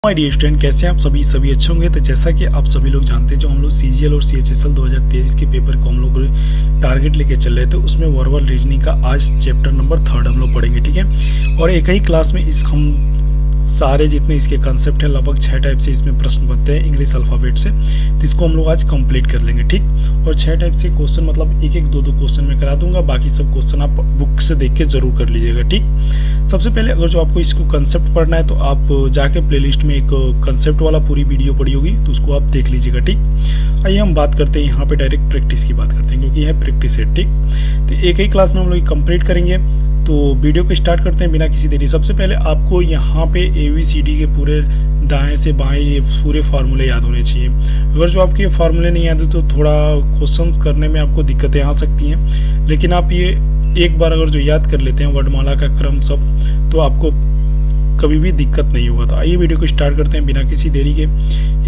Hi dear student, कैसे हैं आप सभी अच्छे होंगे। तो जैसा कि आप सभी लोग जानते हैं, जो हम लोग सीजीएल और सीएचएसएल 2023 के पेपर को हम लोग टारगेट लेके चल रहे थे, उसमें वर्बल रीजनिंग का आज चैप्टर नंबर 3 हम लोग पढ़ेंगे, ठीक है। और एक ही क्लास में हम सारे जितने इसके कंसेप्ट हैं, लगभग 6 टाइप से इसमें प्रश्न बनते हैं इंग्लिश अल्फ़ाबेट से, तो इसको हम लोग आज कंप्लीट कर लेंगे, ठीक। और 6 टाइप से क्वेश्चन, मतलब एक दो क्वेश्चन मैं करा दूंगा, बाकी सब क्वेश्चन आप बुक से देख के जरूर कर लीजिएगा, ठीक। सबसे पहले अगर जो आपको इसको कंसेप्ट पढ़ना है तो आप जाके प्लेलिस्ट में एक कंसेप्ट वाला पूरी वीडियो पड़ी होगी, तो उसको आप देख लीजिएगा, ठीक। आइए हम बात करते हैं यहाँ पे डायरेक्ट प्रैक्टिस की बात करते हैं, क्योंकि यह प्रैक्टिस है, ठीक। तो एक ही क्लास में हम लोग कंप्लीट करेंगे। तो वीडियो को स्टार्ट करते हैं बिना किसी देरी। सबसे पहले आपको यहाँ पे ABCD के पूरे दाएं से बाएं ये पूरे फार्मूले याद होने चाहिए। अगर जो आपके फार्मूले नहीं याद है तो थोड़ा क्वेश्चंस करने में आपको दिक्कतें आ सकती हैं, लेकिन आप ये एक बार अगर जो याद कर लेते हैं वर्णमाला का क्रम सब, तो आपको कभी भी दिक्कत नहीं होगा। तो आइए वीडियो को स्टार्ट करते हैं बिना किसी देरी के।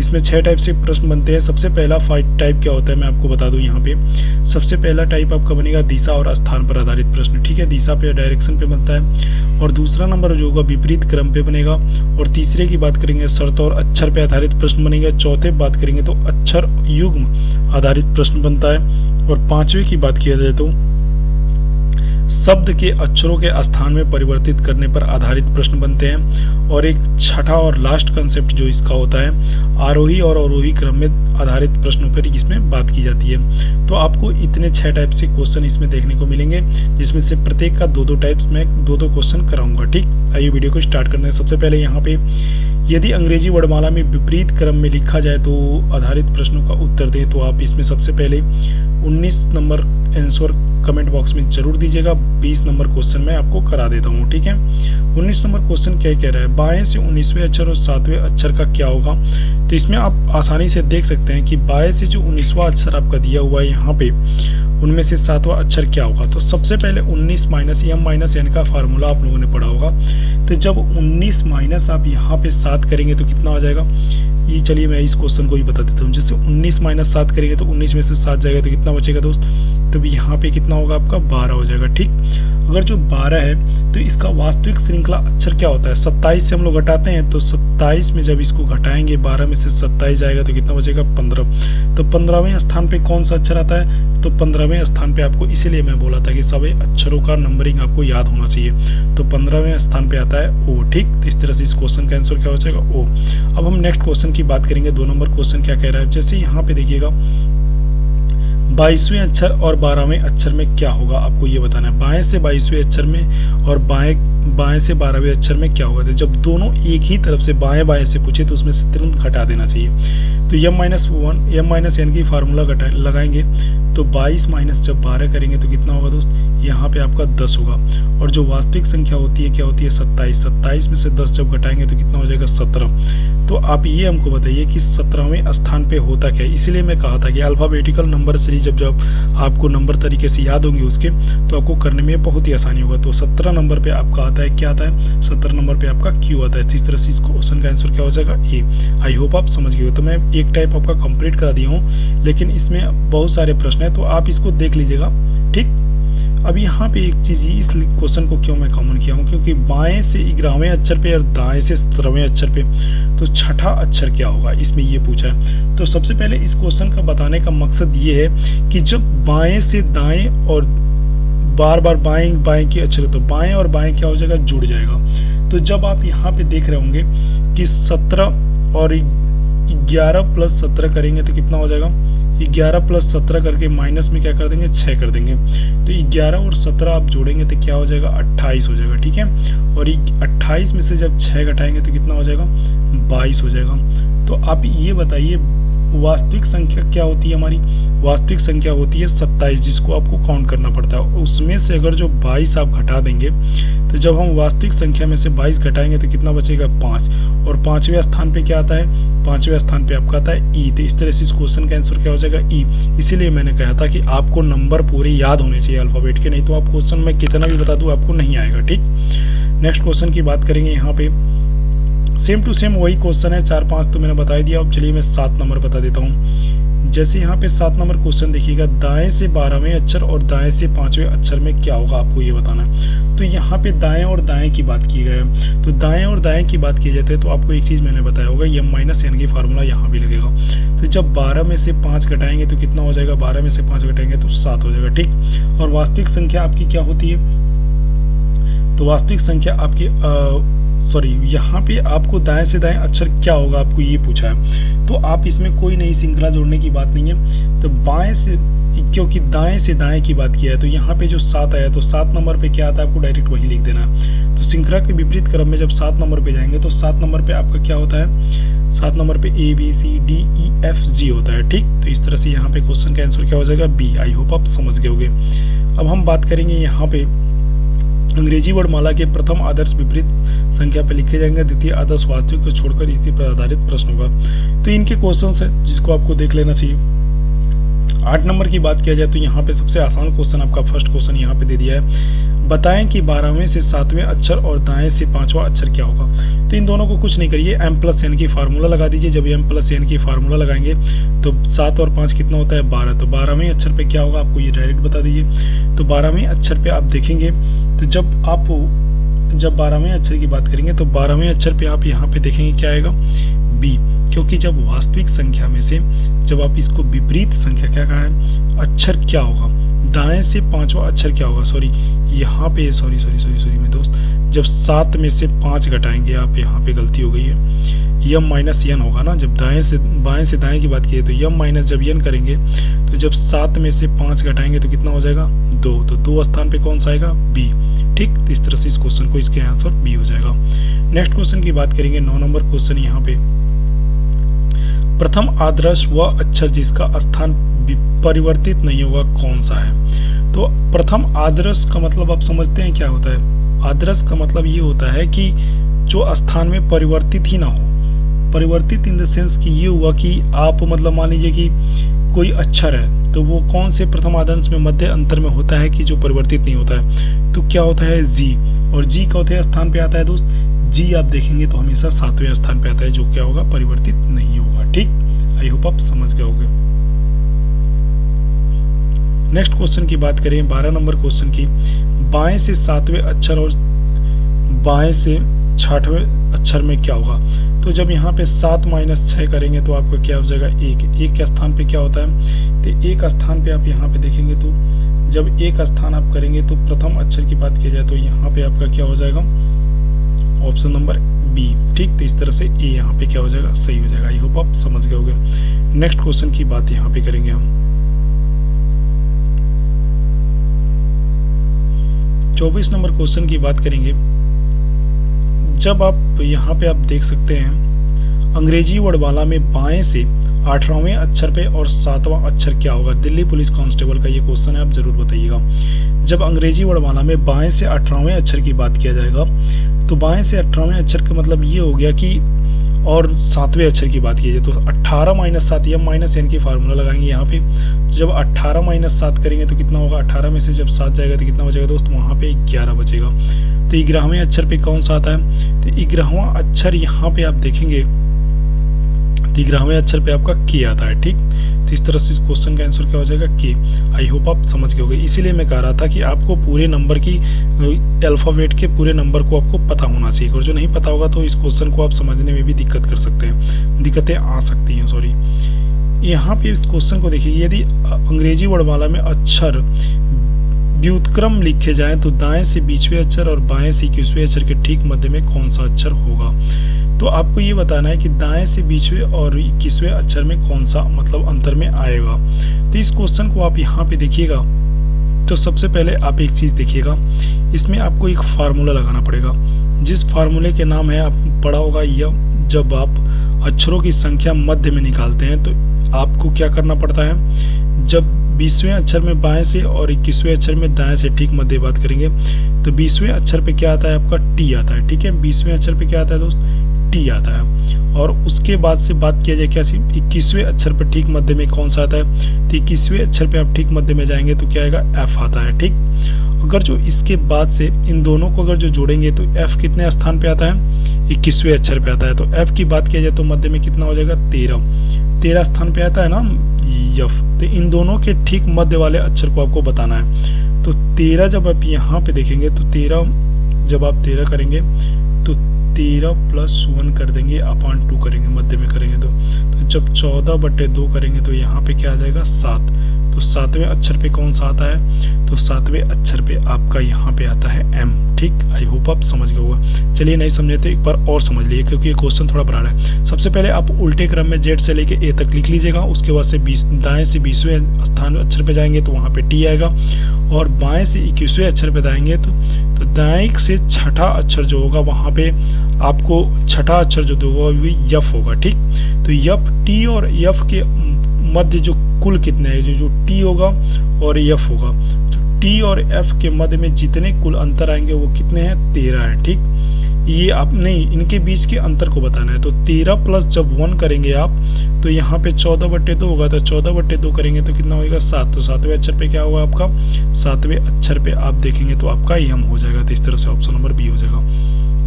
इसमें 6 टाइप से प्रश्न बनते हैं। सबसे पहला 5 टाइप क्या होता है मैं आपको बता दूं यहाँ पे। सबसे पहला टाइप आपका बनेगा दिशा और स्थान पर आधारित प्रश्न, ठीक है। दिशा पे, डायरेक्शन पे बनता है। और दूसरा नंबर जो होगा विपरीत क्रम पे बनेगा। और तीसरे की बात करेंगे शर्त और अक्षर पे आधारित प्रश्न बनेगा। चौथे बात करेंगे तो अक्षर युग्म आधारित प्रश्न बनता है। और पांचवे की बात किया जाए तो शब्द के अक्षरों के स्थान में परिवर्तित करने पर आधारित प्रश्न बनते हैं। और एक छठा और लास्ट कंसेप्ट जो इसका होता है, आरोही और अवरोही क्रम में आधारित प्रश्नों पर इसमें बात की जाती है। तो आपको इतने 6 टाइप से क्वेश्चन इसमें देखने को मिलेंगे, जिसमें से प्रत्येक का 2-2 टाइप्स में 2-2 क्वेश्चन कराऊंगा, ठीक। आइए वीडियो को स्टार्ट करते हैं। सबसे पहले यहाँ पे यदि अंग्रेजी वर्णमाला में विपरीत क्रम में लिखा जाए तो आधारित प्रश्नों का उत्तर दें, तो आप इसमें सबसे पहले 19 नंबर आंसर कमेंट बॉक्स में जरूर दीजिएगा। 20 नंबर क्वेश्चन मैं आपको करा देता हूँ, ठीक है। 19 नंबर क्वेश्चन क्या कह रहा है, बाएं से 19वें अक्षर और 7वें अक्षर का क्या होगा। तो इसमें आप आसानी से देख सकते हैं कि बाएं से जो 19वां अक्षर आपका दिया हुआ है यहाँ पे, उनमें से 7वां अक्षर क्या होगा। तो सबसे पहले 19 माइनस m माइनस n का फार्मूला आप लोगों ने पढ़ा होगा। तो जब 19 माइनस आप यहाँ पे 7 करेंगे तो कितना हो जाएगा, ये चलिए मैं इस क्वेश्चन को ही बता देता हूँ। जैसे 19 माइनस 7 करेंगे तो 19 में से 7 जाएगा तो कितना बचेगा दोस्त, तो यहाँ पे कितना होगा आपका 12 हो जाएगा, ठीक। अगर जो 12 है तो इसका वास्तविक श्रृंखला अक्षर क्या होता है, 27 से हम लोग घटाते हैं, तो 27 में जब इसको घटाएंगे 12 में से 27 जाएगा तो कितना बचेगा 15। तो 15वें स्थान पे कौन सा अक्षर आता है, तो 15वें स्थान पे आपको, इसीलिए मैं बोला था कि सभी अक्षरों का नंबरिंग आपको याद होना चाहिए। तो 15वें स्थान पे आता है O, ठीक। तो इस तरह से इस क्वेश्चन का आंसर क्या हो जाएगा O। अब हम नेक्स्ट क्वेश्चन की बात करेंगे। 2 नंबर क्वेश्चन क्या कह रहा है, जैसे यहाँ पे देखिएगा 22वें अक्षर और 12वें अक्षर में क्या होगा, आपको ये बताना है। बाएं से 22वें अक्षर में और बाएं से 12वें अक्षर में क्या होगा। तो जब दोनों एक ही तरफ से बाएं बाएं से पूछे तो उसमें से तुरंत घटा देना चाहिए। तो m माइनस n की फार्मूला लगाएंगे तो 22 माइनस जब 12 करेंगे तो कितना होगा दोस्त, यहाँ पे आपका 10 होगा। और जो वास्तविक संख्या होती है क्या होती है 27। 27 में से 10 जब घटाएंगे तो कितना हो जाएगा 17। तो आप ये हमको बताइए कि 17वें स्थान पे होता क्या है। इसीलिए मैं कहा था कि अल्फाबेटिकल नंबर सीरीज जब आपको नंबर तरीके से याद होंगे उसके, तो आपको करने में बहुत ही आसानी होगा। तो 17 नंबर पे आपका आता है क्या आता है, 17 नंबर पे आपका Q आता है। इस तरह से इस क्वेश्चन का आंसर क्या हो जाएगा A। आई होप आप समझ गए हो। तो मैं एक टाइप आपका कंप्लीट करा दिया हूँ, लेकिन इसमें बहुत सारे प्रश्न है, तो आप इसको देख लीजिएगा, ठीक। अब यहाँ पे एक चीज़, इस क्वेश्चन को क्यों मैं कॉमन किया हूँ, क्योंकि बाएं से 11वें अक्षर पे और दाएं से 17वें अक्षर पे, तो छठा अक्षर क्या होगा इसमें ये पूछा है। तो सबसे पहले इस क्वेश्चन का बताने का मकसद ये है कि जब बाएं से दाएं और बार बार बाएं बाएं के अक्षर, तो बाएं और बाएं क्या हो जाएगा, जुड़ जाएगा। तो जब आप यहाँ पे देख रहे होंगे कि 17 और 11 प्लस 17 करेंगे तो कितना हो जाएगा, 11 प्लस 17 करके माइनस में क्या कर देंगे 6 कर देंगे। तो 11 और 17 आप जोड़ेंगे तो क्या हो जाएगा 28 हो जाएगा, ठीक है। और 28 में से जब 6 घटाएंगे तो कितना हो जाएगा 22 हो जाएगा। तो आप ये बताइए वास्तविक संख्या क्या होती है हमारी, वास्तविक संख्या होती है 27, जिसको आपको काउंट करना पड़ता है। उसमें से अगर जो 22 आप घटा देंगे, तो जब हम वास्तविक संख्या में से 22 घटाएंगे तो कितना बचेगा 5। और 5वें स्थान पे क्या आता है, 5वें स्थान पे आपका आता है E। तो इस तरह से इस क्वेश्चन का आंसर क्या हो जाएगा E। इसीलिए मैंने कहा था कि आपको नंबर पूरे याद होने चाहिए अल्फाबेट के, नहीं तो आप क्वेश्चन में कितना भी बता दूं आपको नहीं आएगा, ठीक। नेक्स्ट क्वेश्चन की बात करेंगे। यहाँ पे सेम टू सेम वही क्वेश्चन है, 4-5 तो मैंने बता ही दिया। अब चलिए मैं 7 नंबर बता देता हूँ। जैसे यहाँ पे 7 नंबर क्वेश्चन देखिएगा, दाएं से 12वें अक्षर और दाएं से 5वें अक्षर में क्या होगा, आपको ये बताना है। तो यहाँ पे दाएं और दाएं की बात की गई है, तो दाएं और दाएं की बात की जाती है तो आपको एक चीज़ मैंने बताया होगा, m माइनस एन की फार्मूला यहाँ भी लगेगा। तो जब 12 में से 5 घटाएंगे तो कितना हो जाएगा, 12 में से 5 घटाएंगे तो 7 हो जाएगा, ठीक। और वास्तविक संख्या आपकी क्या होती है, तो वास्तविक संख्या आपकी यहाँ पे आपको दाएं से दाएं अक्षर क्या होगा आपको ये पूछा है, तो आप इसमें कोई नई श्रृंखला जोड़ने की बात नहीं है। तो बाएं से, क्योंकि दाएं से दाएं की बात किया है तो यहाँ पे जो 7 आया तो 7 नंबर पे क्या आता है, आपको डायरेक्ट वही लिख देना है। तो श्रृंखला के विपरीत क्रम में जब 7 नंबर पे जाएंगे तो 7 नंबर पे आपका क्या होता है, 7 नंबर पे ABCDEFG होता है, ठीक। तो इस तरह से यहाँ पे क्वेश्चन का आंसर क्या हो जाएगा, B। आई होप आप समझ गए होंगे। अब हम बात करेंगे यहाँ पे अंग्रेजी वर्णमाला के प्रथम आदर्श विपरीत संख्या पे लिखे जाएंगे, द्वितीय आदर्श वास्तविक को छोड़कर इसी पर आधारित प्रश्न होगा। तो इनके क्वेश्चन है जिसको आपको देख लेना चाहिए। 8 नंबर की बात किया जाए तो यहाँ पे सबसे आसान क्वेश्चन आपका फर्स्ट क्वेश्चन यहाँ पे दे दिया है, बताएं कि 12वें से 7वें अक्षर और दाएं से 5वां अक्षर क्या होगा। तो इन दोनों को कुछ नहीं करिए, m+n की फार्मूला लगा दीजिए। जब m+n की फार्मूला लगाएंगे तो 7 और 5 कितना होता है, 12। तो 12वें अक्षर पे क्या होगा आपको ये डायरेक्ट बता दीजिए। तो 12वें अक्षर पे आप देखेंगे तो जब 12वें अक्षर की बात करेंगे तो 12वें अक्षर पे आप यहाँ पे देखेंगे क्या आएगा, B। क्योंकि जब वास्तविक संख्या में से जब आप इसको विपरीत संख्या क्या कहा है, अक्षर क्या होगा, दाएं से 5वां अक्षर क्या होगा, सॉरी यहाँ पे सॉरी मेरे दोस्त, जब 7 में से 5 घटाएंगे आप, यहाँ पे गलती हो गई है, m माइनस n होगा ना। जब बाएं से दाएं की बात की तो m माइनस जब n करेंगे तो जब 7 में से 5 घटाएंगे तो कितना हो जाएगा, 2। तो 2 स्थान पे कौन सा आएगा, B, ठीक। तो इस तरह से इस क्वेश्चन को इसके आंसर B हो जाएगा। नेक्स्ट क्वेश्चन की बात करेंगे, 9 नंबर क्वेश्चन यहाँ पे, प्रथम आदर्श वह अक्षर जिसका स्थान परिवर्तित नहीं होगा कौन सा है। तो प्रथम आदर्श का मतलब आप समझते हैं क्या होता है, आदर्श का मतलब ये होता है कि जो स्थान में परिवर्तित ही ना हो। परिवर्तित इन द सेंस कि ये हुआ कि आप मतलब मान लीजिए कि कोई अक्षर है तो वो कौन से प्रथम आदर्श में मध्य अंतर में होता है कि जो परिवर्तित नहीं होता है, तो क्या होता है, G। और G चौथे स्थान पे आता है दोस्त, G आप देखेंगे तो हमेशा 7वें स्थान पे आता है, जो क्या होगा, परिवर्तित नहीं होगा, ठीक। आई होप आप समझ गए होंगे। नेक्स्ट क्वेश्चन की बात करें, 12 नंबर क्वेश्चन की, बाएं से 7वें अक्षर और बाएं से 6वें अक्षर में क्या होगा। तो जब यहाँ पे 7 माइनस 6 करेंगे तो आपका क्या हो जाएगा, 1 के स्थान पे क्या होता है, तो 1 स्थान पे आप यहाँ पे देखेंगे तो जब 1 स्थान आप करेंगे तो प्रथम अक्षर की बात की जाए तो यहाँ पे आपका क्या हो जाएगा, ऑप्शन नंबर B, ठीक। तो इस तरह से A यहाँ पे क्या हो जाएगा, सही हो जाएगा। आई होप आप समझ गए होंगे। नेक्स्ट क्वेश्चन की बात यहाँ पे करेंगे हम, 24 नंबर क्वेश्चन की बात करेंगे। जब आप यहाँ पे आप देख सकते हैं, अंग्रेजी वर्णमाला में बाएं से 18वें अक्षर पे और 7वां अक्षर क्या होगा। दिल्ली पुलिस कांस्टेबल का ये क्वेश्चन है, आप जरूर बताइएगा। जब अंग्रेजी वर्णमाला में बाएं से 18वें अक्षर की बात किया जाएगा तो बाएं से 18वें अक्षर का मतलब ये हो गया कि, और 7वें अक्षर की बात की जाए तो 18 माइनस 7 m माइनस n की फार्मूला लगाएंगे यहाँ पे। जब 18 माइनस 7 करेंगे तो कितना होगा, 18 में से जब 7 जाएगा तो कितना बचेगा दोस्त, वहाँ पे 11 बचेगा। तो 11वें अक्षर पे कौन सा आता है, तो 11वां अक्षर यहाँ पे आप देखेंगे तो 11वें अक्षर पे आपका K आता है, ठीक। तो इस तरह से इस क्वेश्चन का आंसर क्या हो जाएगा, K। आई होप आप समझ गए होंगे। इसीलिए मैं कह रहा था कि आपको पूरे नंबर की अल्फ़ाबेट के पूरे नंबर को आपको पता होना चाहिए, और जो नहीं पता होगा तो इस क्वेश्चन को आप समझने में भी दिक्कत कर सकते हैं, दिक्कतें आ सकती हैं, सॉरी। यहाँ पे इस क्वेश्चन को देखिए, यदि अंग्रेजी वर्णमाला में अक्षर व्युत्क्रम लिखे जाएं तो दाएं से 20वें अक्षर और बाएं से 21वें अक्षर के ठीक मध्य में कौन सा अक्षर होगा। तो आपको ये बताना है कि दाएं से 20वें और 21वें अक्षर में कौन सा मतलब अंतर में आएगा। तो इस क्वेश्चन को आप यहाँ पे देखिएगा तो सबसे पहले आप एक चीज़ देखिएगा, इसमें आपको एक फार्मूला लगाना पड़ेगा, जिस फार्मूले के नाम है, आप पढ़ा होगा यह, जब आप अक्षरों की संख्या मध्य में निकालते हैं तो आपको क्या करना पड़ता है, जब 20वें अक्षर में बाएं से और 21वें अक्षर में दाएं से ठीक मध्य बात करेंगे तो 20वें अक्षर पे क्या आता है, आपका T आता है, ठीक है। 20वें अक्षर पे क्या आता है दोस्त, T आता है। और उसके बाद से बात किया जाए क्या, 21वें अक्षर पर ठीक मध्य में कौन सा आता है, तो 21वें अक्षर पे आप ठीक मध्य में जाएंगे तो क्या आएगा, F आता है, ठीक। अगर जो इसके बाद से इन दोनों को अगर जो जोड़ेंगे तो F कितने स्थान पे आता है, 21वें अक्षर पे आता है। तो F की बात किया जाए तो मध्य में कितना हो जाएगा, 13 स्थान पे आता है ना, यफ। तो इन दोनों के ठीक मध्य वाले अक्षर को आपको बताना है। तो 13 जब आप यहाँ पे देखेंगे तो 13 जब आप 13 करेंगे तो 13 + 1 कर देंगे अपॉन 2 करेंगे, मध्य में करेंगे तो जब 14/2 करेंगे तो यहाँ पे क्या आ जाएगा 7। तो 7वें अक्षर पे कौन सा आता है, तो 7वें अक्षर पे आपका यहाँ पे आता है M। ठीक, आई होप आप समझ गए होगा। चलिए नहीं समझे तो एक बार और समझ लीजिए, क्योंकि ये क्वेश्चन थोड़ा बड़ा है। सबसे पहले आप उल्टे क्रम में Z से लेके A तक लिख लीजिएगा। उसके बाद से दाएं से 20वें स्थान अक्षर पे जाएंगे तो वहाँ पे T आएगा, और बाएं से 21वें अक्षर पे जाएंगे तो दाएं से छठा अक्षर जो होगा वहाँ पे आपको छठा अक्षर जो होगा वो यफ होगा। ठीक, तो यफ, T और यफ के मध्य जो कुल कितने हैं, जो T होगा और यफ होगा, तो T और F के मध्य में जितने कुल अंतर आएंगे वो कितने हैं, 13 है। ठीक, ये आप नहीं, इनके बीच के अंतर को बताना है। तो 13 + जब 1 करेंगे आप तो यहाँ पे 14/2 होगा, तो 14/2 करेंगे तो कितना होगा 7। तो 7वें अक्षर पे क्या होगा आपका, 7वें अक्षर पे आप देखेंगे तो आपका यम हो जाएगा। तो इस तरह से ऑप्शन नंबर बी हो जाएगा।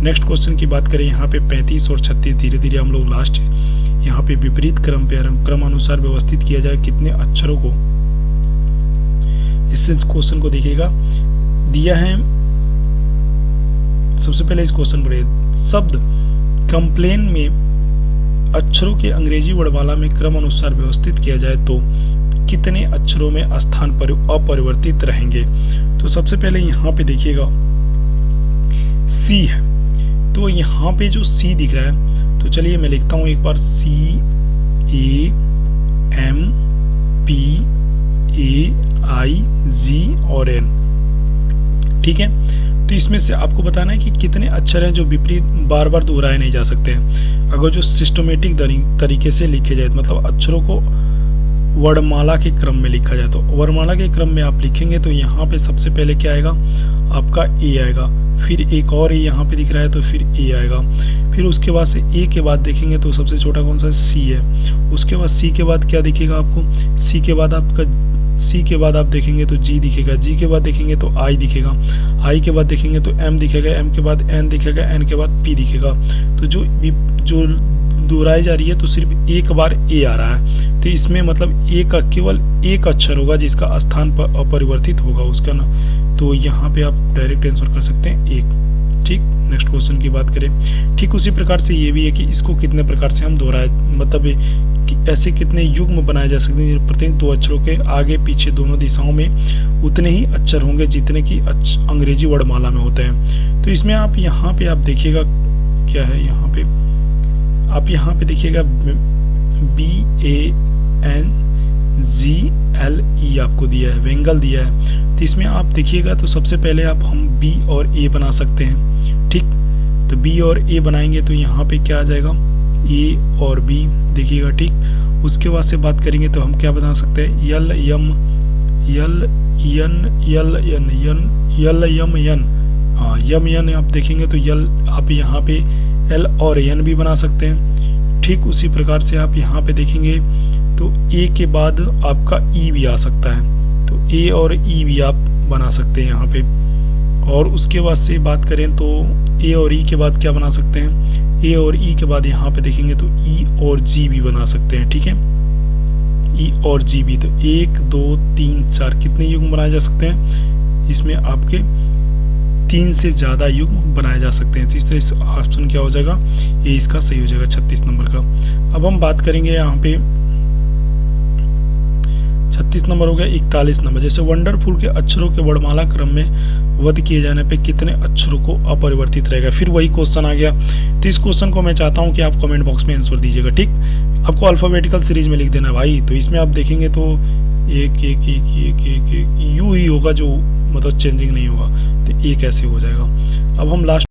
नेक्स्ट क्वेश्चन की बात करें, यहाँ पे 35 और 36 धीरे धीरे हम लोग लास्ट यहाँ पे विपरीत क्रम पे क्रमानुसार व्यवस्थित किया जाए कितने अक्षरों को। इस क्वेश्चन को देखिएगा, दिया है। सबसे पहले इस क्वेश्चन पर शब्द कंप्लेन में अक्षरों के अंग्रेजी वर्णमाला में क्रम अनुसार व्यवस्थित किया जाए तो कितने अक्षरों में स्थान पर अपरिवर्तित रहेंगे। तो सबसे पहले यहाँ पे देखिएगा सी है, तो यहाँ पे जो सी दिख रहा है, तो चलिए मैं लिखता हूँ एक बार CAMPAIG और N। ठीक है, तो इसमें से आपको बताना है कि कितने अक्षर हैं जो विपरीत बार बार दोहराए नहीं जा सकते हैं। अगर जो सिस्टमेटिक तरीके से लिखे जाए, मतलब अक्षरों को वर्णमाला के क्रम में लिखा जाए, तो वर्णमाला के क्रम में आप लिखेंगे तो यहाँ पे सबसे पहले क्या आएगा आपका A आएगा, फिर एक और A यहाँ पे दिख रहा है तो फिर A आएगा, फिर उसके बाद से A के बाद देखेंगे तो सबसे छोटा कौन सा C है। उसके बाद C के बाद क्या दिखेगा आपको, C के बाद आप देखेंगे तो G दिखेगा, G के बाद देखेंगे तो I दिखेगा, I के बाद देखेंगे तो M दिखेगा, M के बाद N दिखेगा, N के बाद P दिखेगा। तो जो दोहराई जा रही है तो सिर्फ एक बार A आ रहा है, तो इसमें मतलब A का केवल एक अक्षर होगा जिसका स्थान पर अपरिवर्तित होगा उसका ना, तो यहाँ पे आप डायरेक्ट आंसर कर सकते हैं 1। ठीक, नेक्स्ट क्वेश्चन की बात करें, ठीक उसी प्रकार से ये भी है कि इसको कितने प्रकार से हम दोहराए, मतलब कि ऐसे कितने युग्म बनाए जा सकते हैं। प्रत्येक दो अक्षरों के आगे पीछे दोनों दिशाओं में उतने ही अक्षर होंगे जितने कि अंग्रेजी वर्णमाला में होते हैं। तो इसमें आप यहाँ पे आप देखिएगा क्या है, यहाँ पे आप यहाँ पे देखिएगा BANGLE आपको दिया है, वेंगल दिया है। तो इसमें आप देखिएगा तो सबसे पहले हम B और A बना सकते हैं। ठीक, तो B और A बनाएंगे तो यहाँ पे क्या आ जाएगा A और B देखिएगा। ठीक, उसके बाद से बात करेंगे तो हम क्या बना सकते हैं यल यम यन, हाँ यम यन आप देखेंगे तो यल आप यहाँ पे L और N भी बना सकते हैं। ठीक उसी प्रकार से आप यहाँ पे देखेंगे तो A के बाद आपका E भी आ सकता है, तो A और E भी आप बना सकते हैं यहाँ पे। और उसके बाद से बात करें तो A और E के बाद क्या बना सकते हैं, A और E के बाद यहाँ पे देखेंगे तो E और G भी बना सकते हैं। ठीक है, E और G भी, तो 1 2 3 4 कितने युग्म बनाए जा सकते हैं, इसमें आपके 3 से ज़्यादा युग्म बनाए जा सकते हैं। तो इस तरह से ऑप्शन क्या हो जाएगा, ये इसका सही हो जाएगा 36 नंबर का। अब हम बात करेंगे यहाँ पे 36 नंबर हो गया 41 नंबर, जैसे वंडरफुल के अक्षरों के वर्णमाला क्रम में वध किए जाने पे कितने अक्षरों को अपरिवर्तित रहेगा। फिर वही क्वेश्चन आ गया, तो इस क्वेश्चन को मैं चाहता हूँ कि आप कमेंट बॉक्स में आंसर दीजिएगा। ठीक, आपको अल्फाबेटिकल सीरीज में लिख देना है भाई। तो इसमें आप देखेंगे तो एक एक एक एक एक, एक यू ही होगा, जो मतलब चेंजिंग नहीं होगा, तो एक ऐसे हो जाएगा। अब हम लास्ट